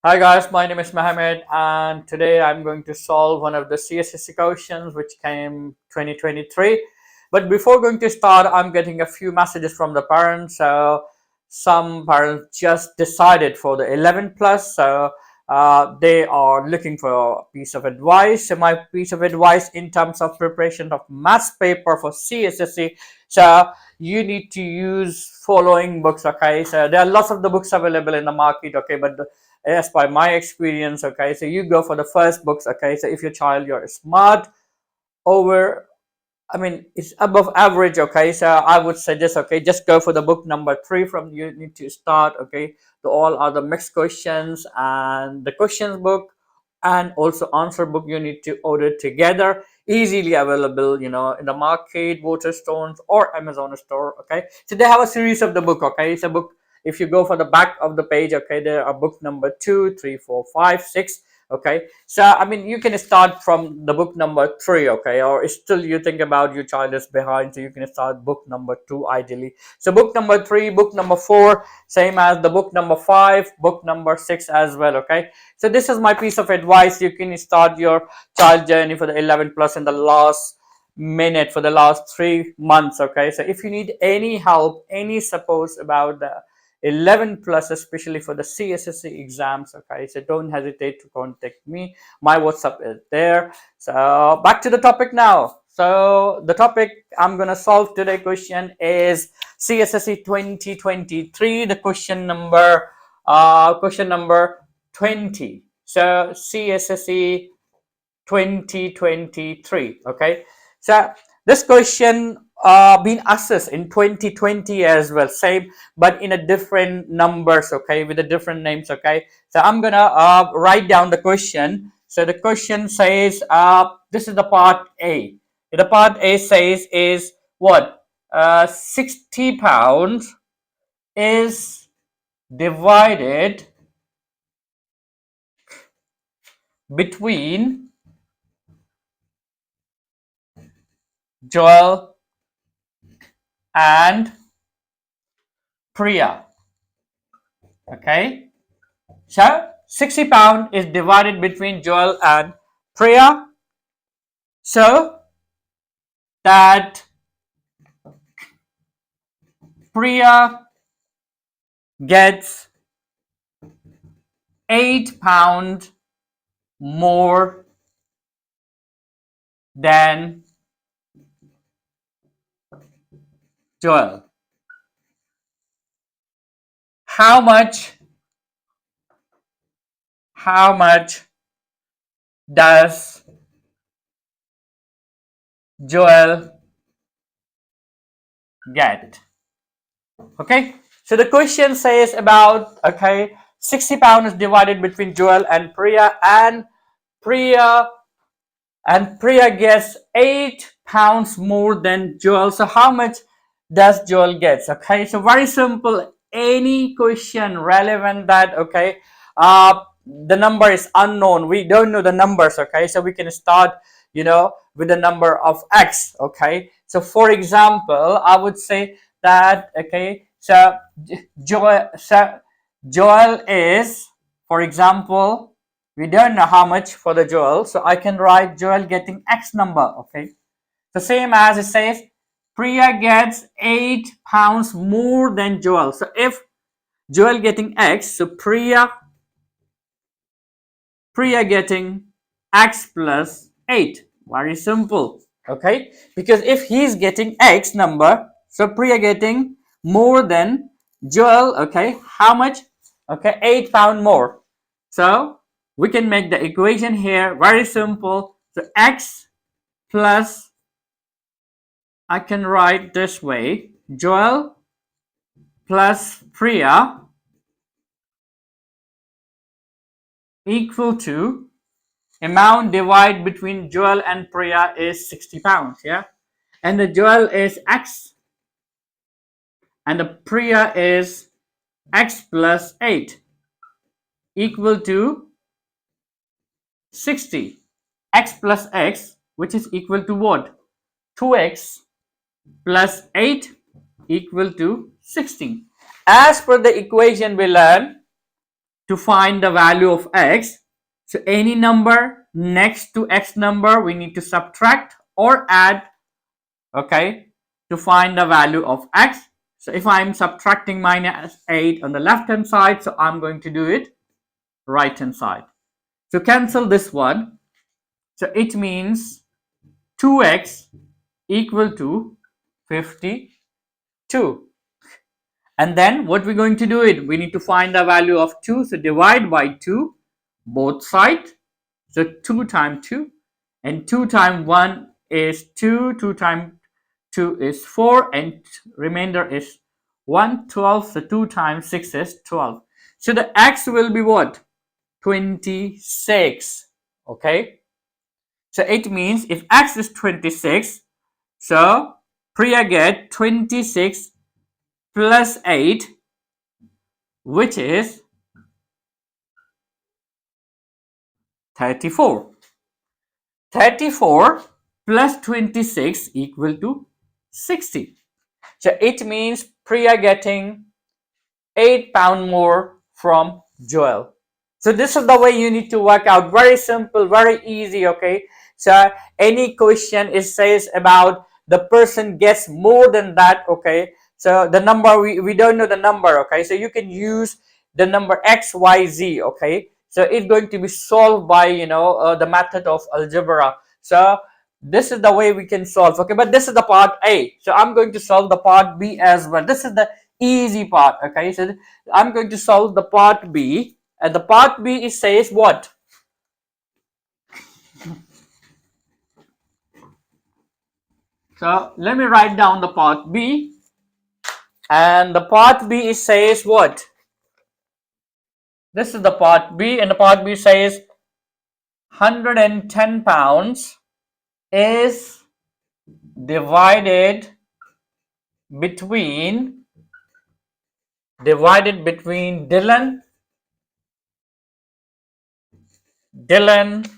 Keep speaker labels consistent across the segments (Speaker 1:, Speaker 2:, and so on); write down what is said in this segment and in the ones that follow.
Speaker 1: Hi guys, my name is Mohammed and today I'm going to solve one of the CSSE questions which came 2023. But before going to start, I'm getting a few messages from the parents. So some parents just decided for the 11 plus, so they are looking for a piece of advice. So my piece of advice in terms of preparation of maths paper for CSSE. So you need to use following books. Okay, so there are lots of the books available in the market. Okay, but as by my experience, okay, so you go for the first books. Okay, so if your child you're smart over, I mean, it's above average. Okay, so I would suggest, okay, just go for the book number 3 from you need to start. Okay, the all other mixed questions and the questions book and also answer book you need to order together, easily available, in the market, Waterstones or Amazon store. Okay, so they have a series of the book. Okay, it's a book. If you go for the back of the page, okay, there are book number 2, 3, 4, 5, 6. Okay, so I mean you can start from the book number 3. Okay, or still you think about your child is behind, so you can start book number 2 ideally. So book number 3, book number 4, same as the book number 5, book number 6 as well. Okay, so this is my piece of advice. You can start your child journey for the 11 plus in the last minute for the last 3 months. Okay, so if you need any help, any support about the 11 plus, especially for the CSSE exams, okay, so don't hesitate to contact me. My WhatsApp is there. So back to the topic now. So the topic I'm gonna solve today question is CSSE 2023. The question number 20. So CSSE 2023. Okay, so this question been assessed in 2020 as well, same but in a different numbers. Okay, with the different names. Okay, so I'm gonna write down the question. So the question says, this is the part A. The part A says is what, 60 pounds is divided between Joel and Priya. Okay, so 60 pound is divided between Joel and Priya, so that Priya gets 8 pound more than Joel. How much? How much does Joel get? Okay, so the question says about, okay, 60 pound is divided between Joel and Priya, and Priya Priya gets 8 pounds more than Joel. So how much does Joel gets? Okay, so very simple. Any question relevant that, okay, the number is unknown. We don't know the numbers. Okay, so we can start, with the number of x. Okay, so for example, I would say that, okay, so Joel is, for example, we don't know how much for the Joel, so I can write Joel getting X number. Okay, the same as it says Priya gets 8 pounds more than Joel. So if Joel getting X, so Priya getting X plus 8. Very simple. Okay, because if he's getting X number, so Priya getting more than Joel. Okay, how much? Okay, 8 pound more. So we can make the equation here very simple. So X plus, I can write this way, Joel plus Priya equal to amount divided between Joel and Priya is 60 pounds. Yeah, and the Joel is X and the Priya is X plus 8 equal to 60. X plus X, which is equal to what? 2x plus 8 equal to 60. As per the equation we learned, to find the value of x. So any number next to x number we need to subtract or add, okay, to find the value of x. So if I'm subtracting minus 8 on the left hand side, so I'm going to do it right hand side. So cancel this one. So it means 2x equal to 52. And then what we're going to do it, we need to find the value of 2. So divide by 2 both sides. So 2 times 2, and 2 times 1 is 2, 2 times 2 is 4, and remainder is 112. So 2 times 6 is 12. So the x will be what? 26. Okay. So it means if x is 26, so Priya get 26 plus 8, which is 34. 34 plus 26 equal to 60. So it means Priya getting £8 more from Joel. So this is the way you need to work out. Very simple, very easy. Okay. So any question it says about the person gets more than that. Okay. So the number we don't know the number. Okay. So you can use the number XYZ. Okay. So it's going to be solved by the method of algebra. So this is the way we can solve. Okay. But this is the part A. So I'm going to solve the part B as well. This is the easy part. Okay. So I'm going to solve the part B. And the part B it says what? So let me write down the part B. And the part B it says what? This is the part B, and the part B says £110 is divided between Dylan,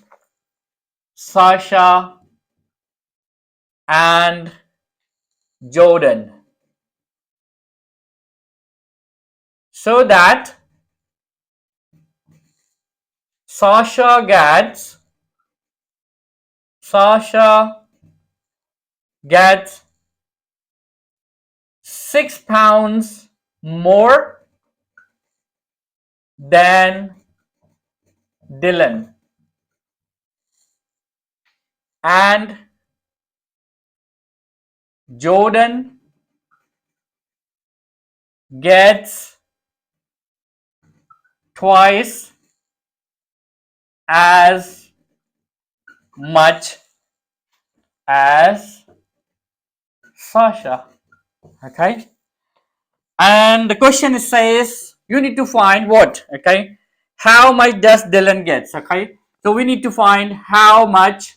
Speaker 1: Sasha, and Jordan, so that Sasha gets £6 more than Dylan, and Jordan gets twice as much as Sasha. Okay. And the question says you need to find what? Okay. How much does Dylan gets? Okay. So we need to find how much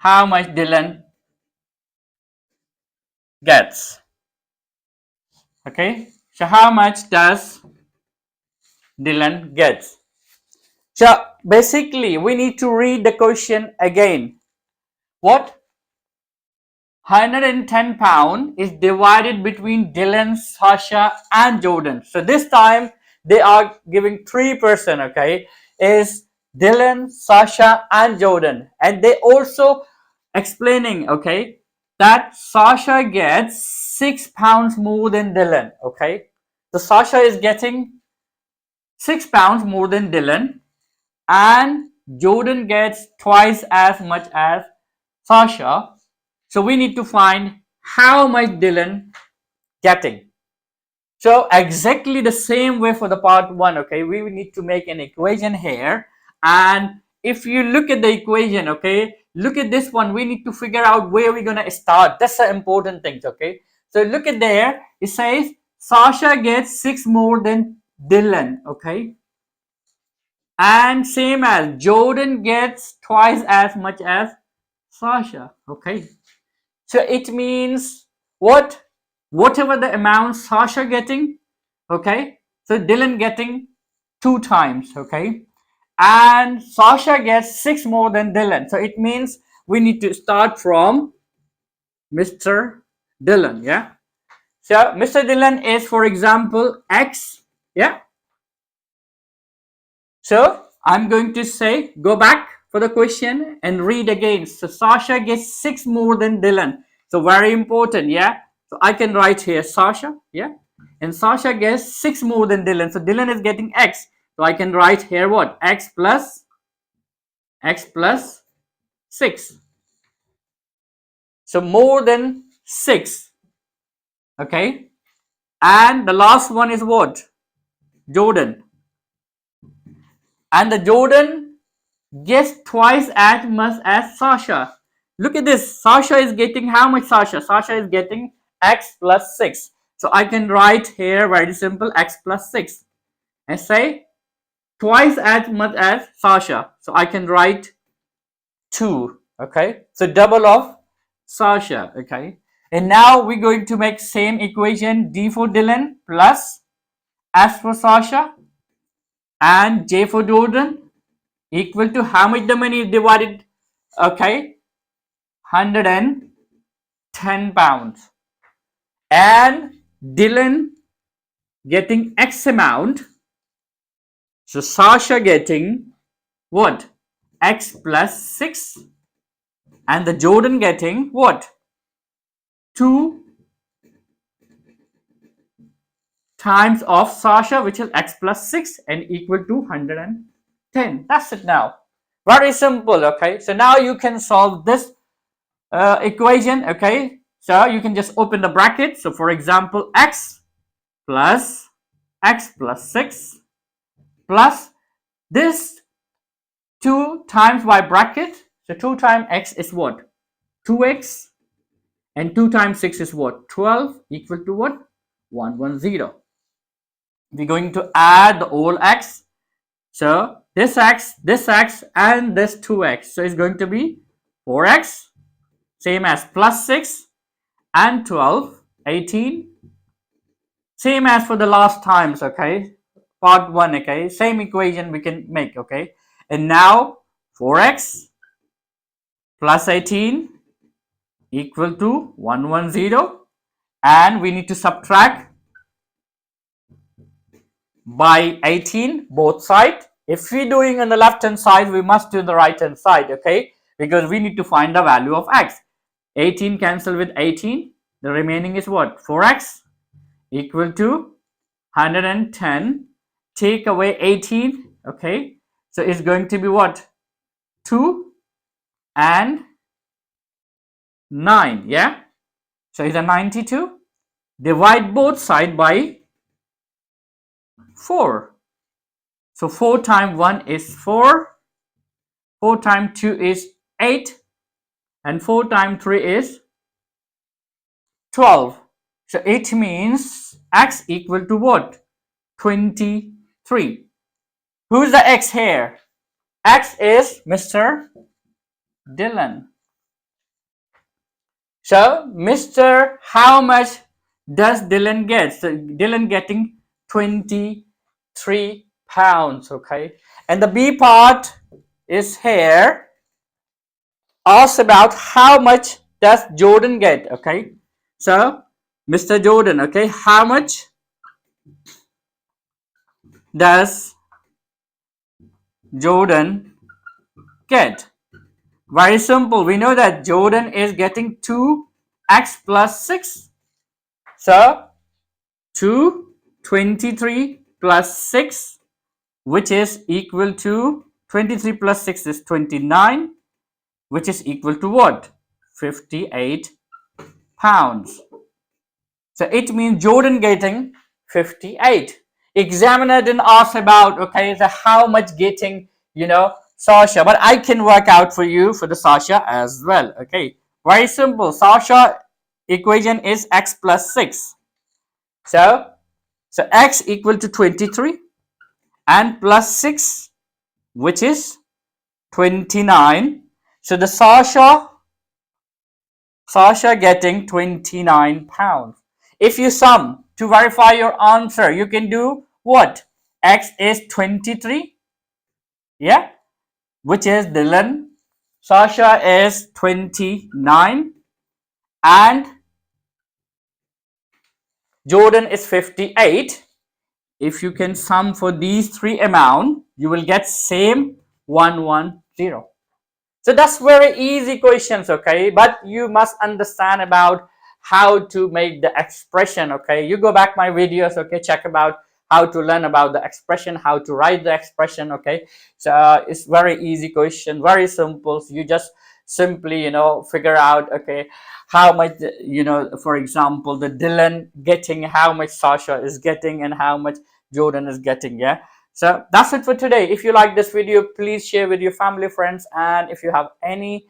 Speaker 1: Dylan gets. Okay. So how much does Dylan gets? So basically we need to read the question again. What? £110 is divided between Dylan, Sasha, and Jordan. So this time they are giving 3%, okay, is Dylan, Sasha, and Jordan. And they also explaining, okay, that Sasha gets £6 more than Dylan, okay. So Sasha is getting £6 more than Dylan, and Jordan gets twice as much as Sasha. So we need to find how much Dylan getting. So exactly the same way for the part 1, okay, we need to make an equation here. And if you look at the equation, okay, look at this one, we need to figure out where we're going to start. That's the important thing, okay. So look at there, it says Sasha gets 6 more than Dylan, okay. And same as Jordan gets twice as much as Sasha, okay. So it means what? Whatever the amount Sasha getting, okay. So Dylan getting 2 times, okay. And Sasha gets 6 more than Dylan. So it means we need to start from Mr. Dylan, yeah. So Mr. Dylan is, for example, X, Yeah. So I'm going to say, go back for the question and read again. So Sasha gets 6 more than Dylan. So very important, yeah. So I can write here Sasha, yeah. And Sasha gets 6 more than Dylan. So Dylan is getting X. So I can write here what? X plus 6. So more than 6. Okay. And the last one is what? Jordan. And the Jordan gets twice as much as Sasha. Look at this. Sasha is getting how much, Sasha? Sasha is getting X plus 6. So I can write here very simple X plus 6 and say twice as much as Sasha. So I can write 2. Okay. So double of Sasha. Okay. And now we're going to make same equation, D for Dylan plus S for Sasha and J for Jordan equal to how much the money is divided? Okay, 110 pounds. And Dylan getting X amount. So Sasha getting what? X plus 6. And the Jordan getting what? 2 times of Sasha, which is X plus 6 and equal to 110. That's it now. Very simple, okay? So now you can solve this equation, okay? So you can just open the bracket. So for example, X plus 6 plus this 2 times y bracket. So 2 times X is what? 2X. And 2 times 6 is what? 12 equal to what? 110. We're going to add the all X. So this X, and this 2X. So it's going to be 4X, same as plus 6 and 12, 18. Same as for the last times, okay? Part 1, okay? Same equation we can make, okay? And now 4X plus 18 equal to 110. And we need to subtract by 18 both sides. If we're doing on the left hand side, we must do the right hand side, okay? Because we need to find the value of X. 18 cancel with 18. The remaining is what? 4X equal to 110. Take away 18. Okay. So it's going to be what? 2 and 9. Yeah. So it's a 92. Divide both sides by 4. So 4 times 1 is 4. 4 times 2 is 8. And 4 times 3 is 12. So it means X equal to what? 23. Who's the X here? X is Mr. Dylan. So Mr. how much does Dylan get? So Dylan getting 23 pounds. Okay. And the B part is here. Ask about how much does Jordan get? Okay. So Mr. Jordan, okay, how much does Jordan get? Very simple. We know that Jordan is getting 2x plus 6. So 23 plus 6, which is equal to 23 plus 6 is 29, which is equal to what? 58 pounds. So it means Jordan getting 58. Examiner didn't ask about, okay, the how much getting, Sasha, but I can work out for you for the Sasha as well. Okay, very simple. Sasha equation is X plus 6. So X equal to 23 and plus 6, which is 29. So the Sasha getting 29 pounds. If you sum to verify your answer, you can do what? X is 23. Yeah. Which is Dylan. Sasha is 29. And Jordan is 58. if you can sum for these three amount, you will get same 110. So that's very easy questions, okay? But you must understand about how to make the expression, okay? You go back my videos, okay? Check about how to learn about the expression, how to write the expression, okay? So it's very easy question, very simple. So you just simply, figure out, okay, how much, for example, the Dylan getting, how much Sasha is getting, and how much Jordan is getting, yeah? So that's it for today. If you like this video, please share with your family, friends, and if you have any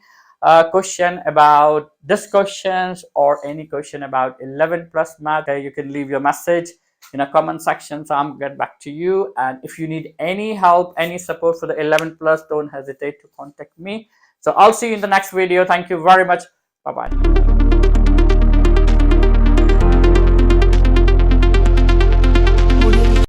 Speaker 1: question about this questions or any question about 11 plus math, you can leave your message in a comment section, so I'm get back to you. And if you need any help, any support for the 11 plus, don't hesitate to contact me. So I'll see you in the next video. Thank you very much. Bye bye.